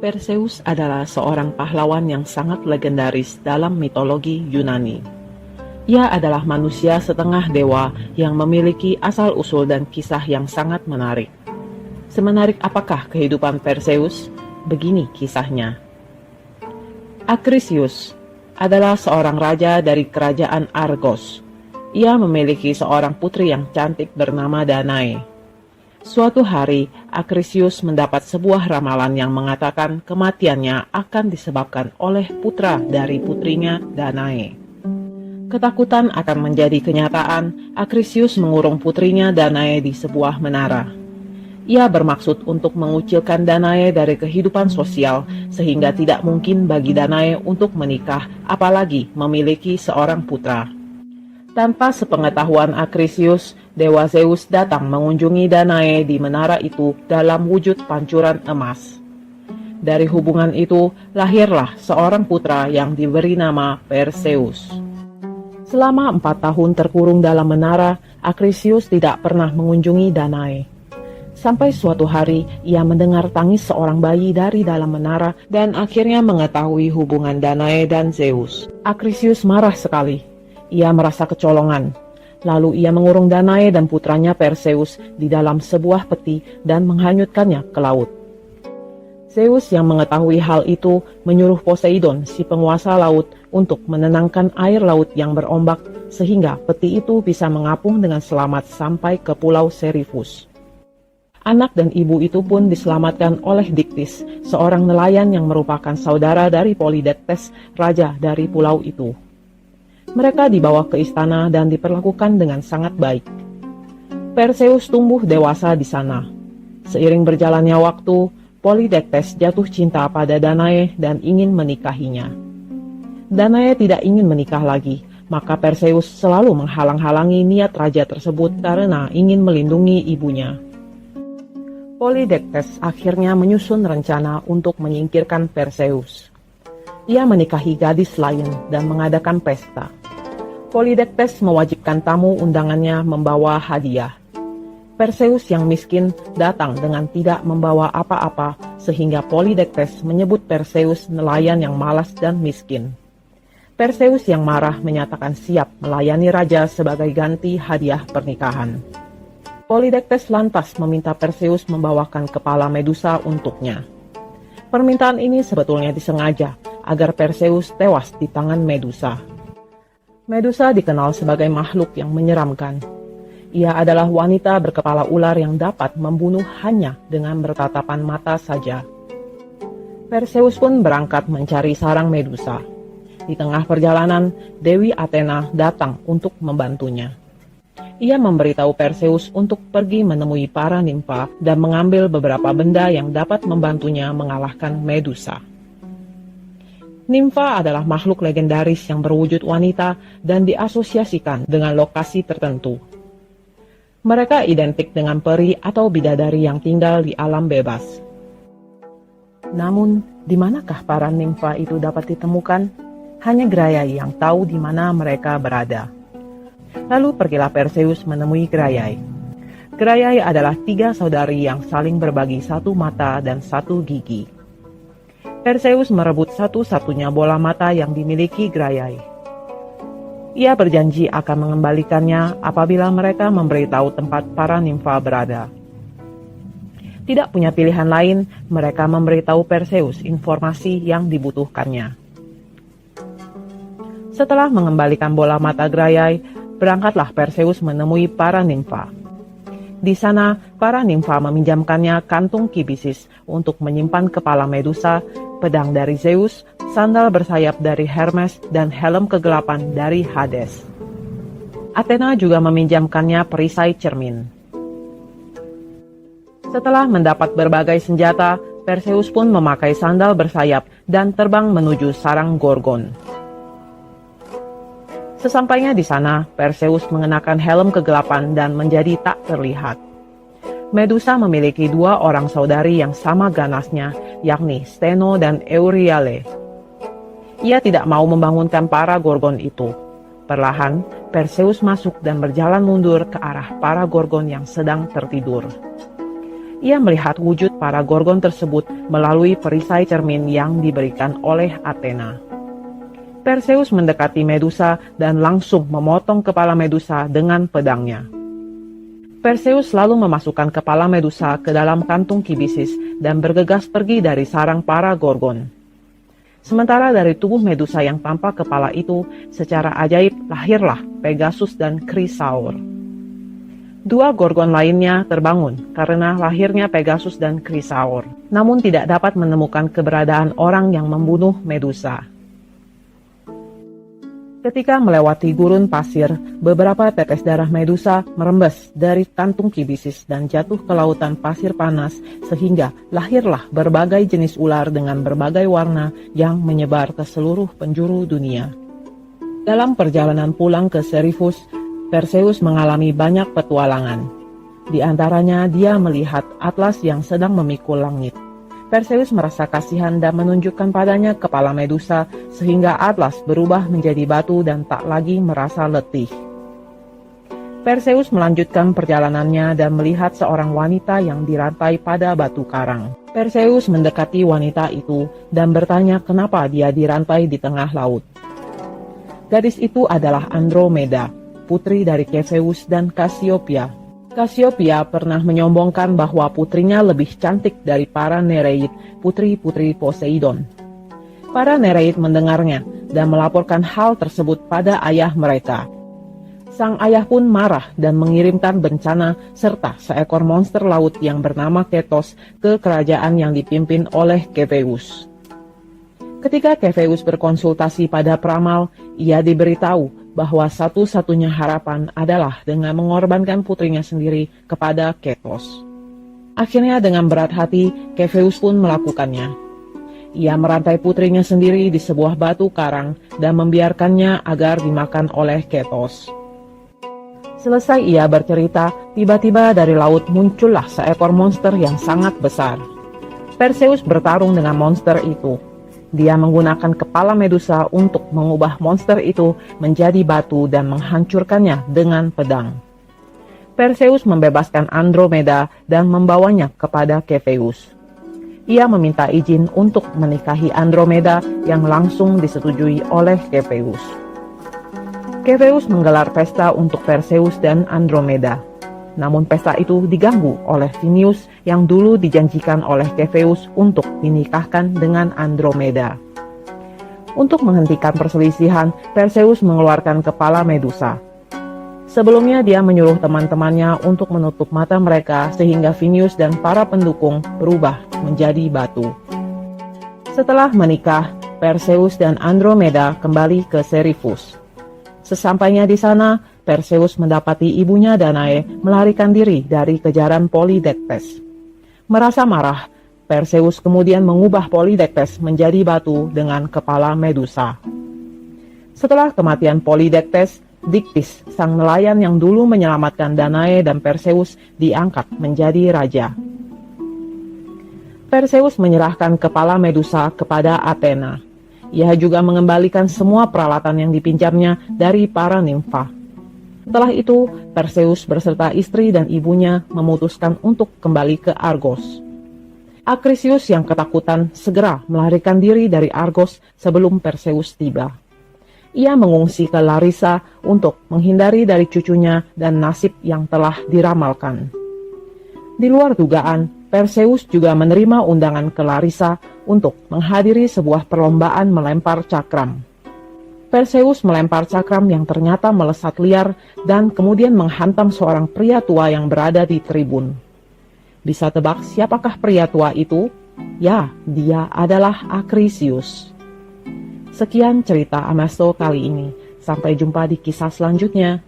Perseus adalah seorang pahlawan yang sangat legendaris dalam mitologi Yunani. Ia adalah manusia setengah dewa yang memiliki asal-usul dan kisah yang sangat menarik. Semenarik apakah kehidupan Perseus? Begini kisahnya. Acrisius adalah seorang raja dari kerajaan Argos. Ia memiliki seorang putri yang cantik bernama Danae. Suatu hari, Acrisius mendapat sebuah ramalan yang mengatakan kematiannya akan disebabkan oleh putra dari putrinya Danae. Ketakutan akan menjadi kenyataan. Acrisius mengurung putrinya Danae di sebuah menara. Ia bermaksud untuk mengucilkan Danae dari kehidupan sosial sehingga tidak mungkin bagi Danae untuk menikah, apalagi memiliki seorang putra. Tanpa sepengetahuan Acrisius, Dewa Zeus datang mengunjungi Danae di menara itu dalam wujud pancuran emas. Dari hubungan itu, lahirlah seorang putra yang diberi nama Perseus. Selama 4 tahun terkurung dalam menara, Acrisius tidak pernah mengunjungi Danae. Sampai suatu hari, ia mendengar tangis seorang bayi dari dalam menara dan akhirnya mengetahui hubungan Danae dan Zeus. Acrisius marah sekali. Ia merasa kecolongan. Lalu ia mengurung Danae dan putranya Perseus di dalam sebuah peti dan menghanyutkannya ke laut. Zeus yang mengetahui hal itu menyuruh Poseidon, si penguasa laut, untuk menenangkan air laut yang berombak sehingga peti itu bisa mengapung dengan selamat sampai ke pulau Seriphus. Anak dan ibu itu pun diselamatkan oleh Diktis, seorang nelayan yang merupakan saudara dari Polydectes, raja dari pulau itu. Mereka dibawa ke istana dan diperlakukan dengan sangat baik. Perseus tumbuh dewasa di sana. Seiring berjalannya waktu, Polydectes jatuh cinta pada Danae dan ingin menikahinya. Danae tidak ingin menikah lagi, maka Perseus selalu menghalang-halangi niat raja tersebut karena ingin melindungi ibunya. Polydectes akhirnya menyusun rencana untuk menyingkirkan Perseus. Ia menikahi gadis lain dan mengadakan pesta. Polydectes mewajibkan tamu undangannya membawa hadiah. Perseus yang miskin datang dengan tidak membawa apa-apa sehingga Polydectes menyebut Perseus nelayan yang malas dan miskin. Perseus yang marah menyatakan siap melayani raja sebagai ganti hadiah pernikahan. Polydectes lantas meminta Perseus membawakan kepala Medusa untuknya. Permintaan ini sebetulnya disengaja agar Perseus tewas di tangan Medusa. Medusa dikenal sebagai makhluk yang menyeramkan. Ia adalah wanita berkepala ular yang dapat membunuh hanya dengan bertatapan mata saja. Perseus pun berangkat mencari sarang Medusa. Di tengah perjalanan, Dewi Athena datang untuk membantunya. Ia memberitahu Perseus untuk pergi menemui para nimfa dan mengambil beberapa benda yang dapat membantunya mengalahkan Medusa. Nimfa adalah makhluk legendaris yang berwujud wanita dan diasosiasikan dengan lokasi tertentu. Mereka identik dengan peri atau bidadari yang tinggal di alam bebas. Namun, di manakah para nimfa itu dapat ditemukan? Hanya Graiai yang tahu di mana mereka berada. Lalu pergilah Perseus menemui Graiai. Graiai adalah 3 saudari yang saling berbagi satu mata dan satu gigi. Perseus merebut satu-satunya bola mata yang dimiliki Graiai. Ia berjanji akan mengembalikannya apabila mereka memberitahu tempat para nimfa berada. Tidak punya pilihan lain, mereka memberitahu Perseus informasi yang dibutuhkannya. Setelah mengembalikan bola mata Graiai, berangkatlah Perseus menemui para nimfa. Di sana, para nimfa meminjamkannya kantung kibisis untuk menyimpan kepala Medusa, pedang dari Zeus, sandal bersayap dari Hermes, dan helm kegelapan dari Hades. Athena juga meminjamkannya perisai cermin. Setelah mendapat berbagai senjata, Perseus pun memakai sandal bersayap dan terbang menuju sarang Gorgon. Sesampainya di sana, Perseus mengenakan helm kegelapan dan menjadi tak terlihat. Medusa memiliki 2 orang saudari yang sama ganasnya, yakni Steno dan Euryale. Ia tidak mau membangunkan para Gorgon itu. Perlahan, Perseus masuk dan berjalan mundur ke arah para Gorgon yang sedang tertidur. Ia melihat wujud para Gorgon tersebut melalui perisai cermin yang diberikan oleh Athena. Perseus mendekati Medusa dan langsung memotong kepala Medusa dengan pedangnya. Perseus lalu memasukkan kepala Medusa ke dalam kantung kibisis dan bergegas pergi dari sarang para Gorgon. Sementara dari tubuh Medusa yang tanpa kepala itu, secara ajaib lahirlah Pegasus dan Chrysaor. Dua Gorgon lainnya terbangun karena lahirnya Pegasus dan Chrysaor, namun tidak dapat menemukan keberadaan orang yang membunuh Medusa. Ketika melewati gurun pasir, beberapa tetes darah Medusa merembes dari kantung kibisis dan jatuh ke lautan pasir panas sehingga lahirlah berbagai jenis ular dengan berbagai warna yang menyebar ke seluruh penjuru dunia. Dalam perjalanan pulang ke Seriphus, Perseus mengalami banyak petualangan. Di antaranya dia melihat Atlas yang sedang memikul langit. Perseus merasa kasihan dan menunjukkan padanya kepala Medusa sehingga Atlas berubah menjadi batu dan tak lagi merasa letih. Perseus melanjutkan perjalanannya dan melihat seorang wanita yang dirantai pada batu karang. Perseus mendekati wanita itu dan bertanya kenapa dia dirantai di tengah laut. Gadis itu adalah Andromeda, putri dari Kefeus dan Cassiopeia. Cassiopeia pernah menyombongkan bahwa putrinya lebih cantik dari para Nereid, putri-putri Poseidon. Para Nereid mendengarnya dan melaporkan hal tersebut pada ayah mereka. Sang ayah pun marah dan mengirimkan bencana serta seekor monster laut yang bernama Ketos ke kerajaan yang dipimpin oleh Kefeus. Ketika Kefeus berkonsultasi pada peramal, ia diberitahu bahwa satu-satunya harapan adalah dengan mengorbankan putrinya sendiri kepada Ketos. Akhirnya dengan berat hati, Kefeus pun melakukannya. Ia merantai putrinya sendiri di sebuah batu karang dan membiarkannya agar dimakan oleh Ketos. Selesai ia bercerita, tiba-tiba dari laut muncullah seekor monster yang sangat besar. Perseus bertarung dengan monster itu. Dia menggunakan kepala Medusa untuk mengubah monster itu menjadi batu dan menghancurkannya dengan pedang. Perseus membebaskan Andromeda dan membawanya kepada Kefeus. Ia meminta izin untuk menikahi Andromeda yang langsung disetujui oleh Kefeus. Kefeus menggelar pesta untuk Perseus dan Andromeda. Namun pesta itu diganggu oleh Phineus yang dulu dijanjikan oleh Kefeus untuk dinikahkan dengan Andromeda. Untuk menghentikan perselisihan, Perseus mengeluarkan kepala Medusa. Sebelumnya dia menyuruh teman-temannya untuk menutup mata mereka sehingga Phineus dan para pendukung berubah menjadi batu. Setelah menikah, Perseus dan Andromeda kembali ke Seriphus. Sesampainya di sana, Perseus mendapati ibunya Danae melarikan diri dari kejaran Polydectes. Merasa marah, Perseus kemudian mengubah Polydectes menjadi batu dengan kepala Medusa. Setelah kematian Polydectes, Dictys, sang nelayan yang dulu menyelamatkan Danae dan Perseus, diangkat menjadi raja. Perseus menyerahkan kepala Medusa kepada Athena. Ia juga mengembalikan semua peralatan yang dipinjamnya dari para nimfa. Setelah itu, Perseus beserta istri dan ibunya memutuskan untuk kembali ke Argos. Acrisius yang ketakutan segera melarikan diri dari Argos sebelum Perseus tiba. Ia mengungsi ke Larissa untuk menghindari dari cucunya dan nasib yang telah diramalkan. Di luar dugaan, Perseus juga menerima undangan ke Larissa untuk menghadiri sebuah perlombaan melempar cakram. Perseus melempar cakram yang ternyata melesat liar dan kemudian menghantam seorang pria tua yang berada di tribun. Bisa tebak siapakah pria tua itu? Ya, dia adalah Acrisius. Sekian cerita Amasto kali ini. Sampai jumpa di kisah selanjutnya.